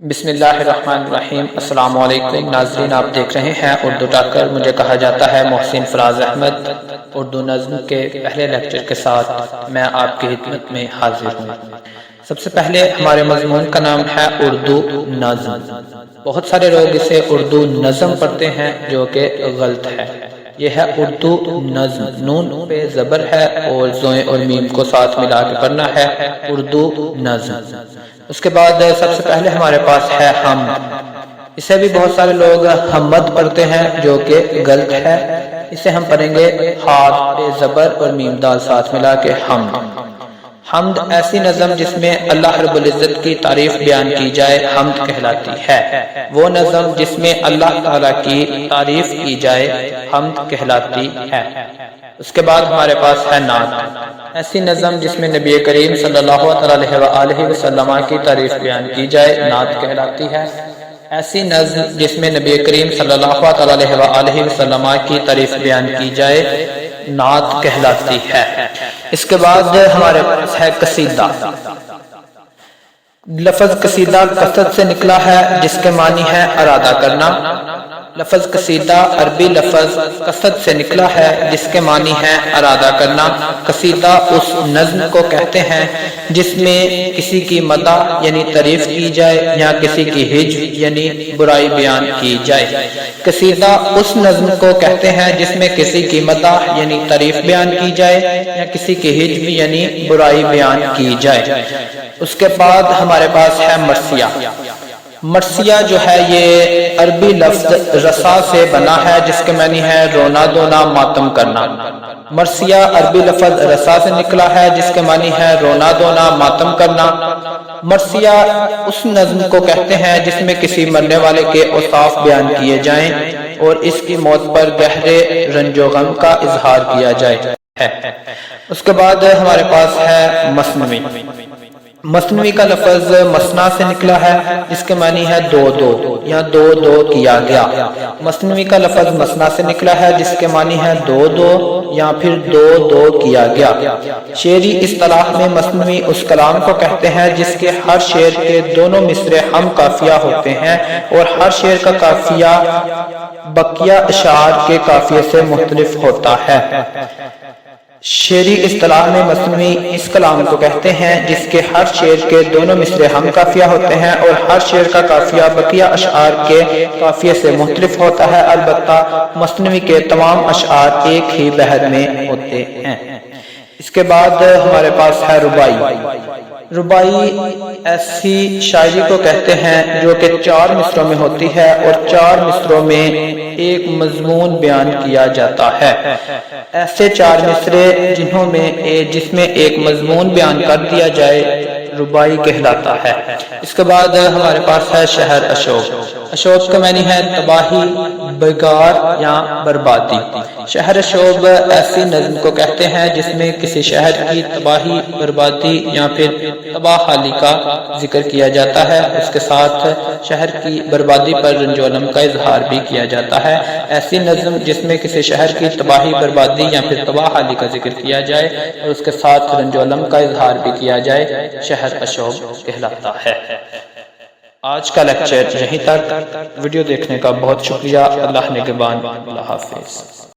بسم اللہ الرحمن الرحیم۔ السلام علیکم ناظرین، آپ دیکھ رہے ہیں اردو ٹاکر۔ مجھے کہا جاتا ہے محسن فراز احمد۔ اردو نظم کے پہلے لیکچر کے ساتھ میں آپ کی خدمت میں حاضر ہوں۔ سب سے پہلے ہمارے مضمون کا نام ہے اردو نظم۔ بہت سارے لوگ اسے اردو نظم پڑھتے ہیں جو کہ غلط ہے۔ یہ ہے اردو نظم، نون پہ زبر ہے اور زوئیں اور میم کو ساتھ ملا کے پڑھنا ہے، اردو نظم۔ اس کے بعد سب سے پہلے ہمارے پاس ہے حمد۔ اسے بھی بہت سارے لوگ حمد پڑھتے ہیں جو کہ غلط ہے۔ اسے ہم پڑھیں گے ہاتھ پہ زبر اور میم دال ساتھ ملا کے حمد۔ حمد ایسی نظم جس میں اللہ رب العزت کی تعریف بیان کی جائے حمد کہلاتی ہے۔ وہ نظم جس میں اللہ تعالیٰ کی تعریف کی جائے حمد کہلاتی ہے۔ اس کے بعد ہمارے پاس ہے نعت۔ ایسی نظم جس میں نبی کریم صلی اللہ علیہ وآلہ وسلم کی تعریف بیان کی جائے نعت کہلاتی ہے۔ ایسی نظم جس میں نبی کریم صلی اللہ علیہ وآلہ وسلم کی تعریف بیان کی جائے نعت کہلاتی ہے۔ اس کے بعد ہمارے پاس ہے قصیدہ۔ لفظ قصیدہ قصد سے نکلا ہے جس کے معنی ہے ارادہ کرنا۔ لفظ قصیدہ عربی لفظ قصد سے نکلا ہے جس کے معنی ہے ارادہ کرنا۔ قصیدہ اس نظم کو کہتے ہیں جس میں کسی کی مدح یعنی تعریف کی جائے یا کسی کی ہجو یعنی برائی بیان کی جائے۔ قصیدہ اس نظم کو کہتے ہیں جس میں کسی کی مدح یعنی تعریف بیان کی جائے یا کسی کی ہجو یعنی برائی بیان کی جائے۔ اس کے بعد ہمارے پاس ہے مرثیہ۔ مرثیہ جو ہے یہ عربی لفظ رسا سے بنا ہے جس کے معنی ہے رونا دھونا ماتم کرنا۔ مرثیہ عربی لفظ رسا سے نکلا ہے جس کے معنی ہے رونا دھونا ماتم کرنا۔ مرثیہ اس نظم کو کہتے ہیں جس میں کسی مرنے والے کے اوصاف بیان کیے جائیں اور اس کی موت پر گہرے رنج و غم کا اظہار کیا جائے۔ اس کے بعد ہمارے پاس ہے مثنوی۔ مثنوی کا لفظ مثنا سے نکلا ہے جس کے معنی ہے دو دو یا دو دو کیا گیا۔ مثنوی کا لفظ مثنا سے نکلا ہے جس کے معنی ہے دو دو یا پھر دو دو کیا گیا۔ شعری اصطلاح میں مثنوی اس کلام کو کہتے ہیں جس کے ہر شعر کے دونوں مصرے ہم قافیہ ہوتے ہیں اور ہر شعر کا قافیہ بقیہ اشعار کے قافیے سے مختلف ہوتا ہے۔ شعری اصطلاح میں مثنوی اس کلام کو کہتے ہیں جس کے ہر شعر کے دونوں مصرے ہم قافیہ ہوتے ہیں اور ہر شعر کا قافیہ بقیہ اشعار کے قافیے سے مختلف ہوتا ہے، البتہ مثنوی کے تمام اشعار ایک ہی بحر میں ہوتے ہیں۔ اس کے بعد ہمارے پاس ہے ربائی۔ ربائی ایسی شاعری کو کہتے ہیں جو کہ 4 مصروں میں ہوتی ہے اور 4 مصروں میں ایک مضمون بیان کیا جاتا ہے۔ ایسے 4 مصرے جس میں ایک مضمون بیان کر دیا جائے ربائی کہلاتا ہے۔ اس کے بعد ہمارے پاس ہے شہر اشوک۔ اشوک کا معنی ہے تباہی، بگاڑ یا بربادی۔ شہر اشوک ایسی نظم کو کہتے ہیں جس میں کسی شہر کی تباہی، بربادی یا پھر تباہ حالی کا ذکر کیا جاتا ہے، اس کے ساتھ شہر کی بربادی پر رنج و غم کا اظہار بھی کیا جاتا ہے۔ ایسی نظم جس میں کسی شہر کی تباہی، بربادی یا پھر تباہ حالی کا ذکر کیا جائے اور اس کے ساتھ رنج و غم کا اظہار بھی کیا جائے شہر اشوک کہلاتا ہے۔ آج کا لیکچر یہیں تک۔ ویڈیو دیکھنے کا بہت شکریہ۔ اللہ نگہبان۔ اللہ حافظ۔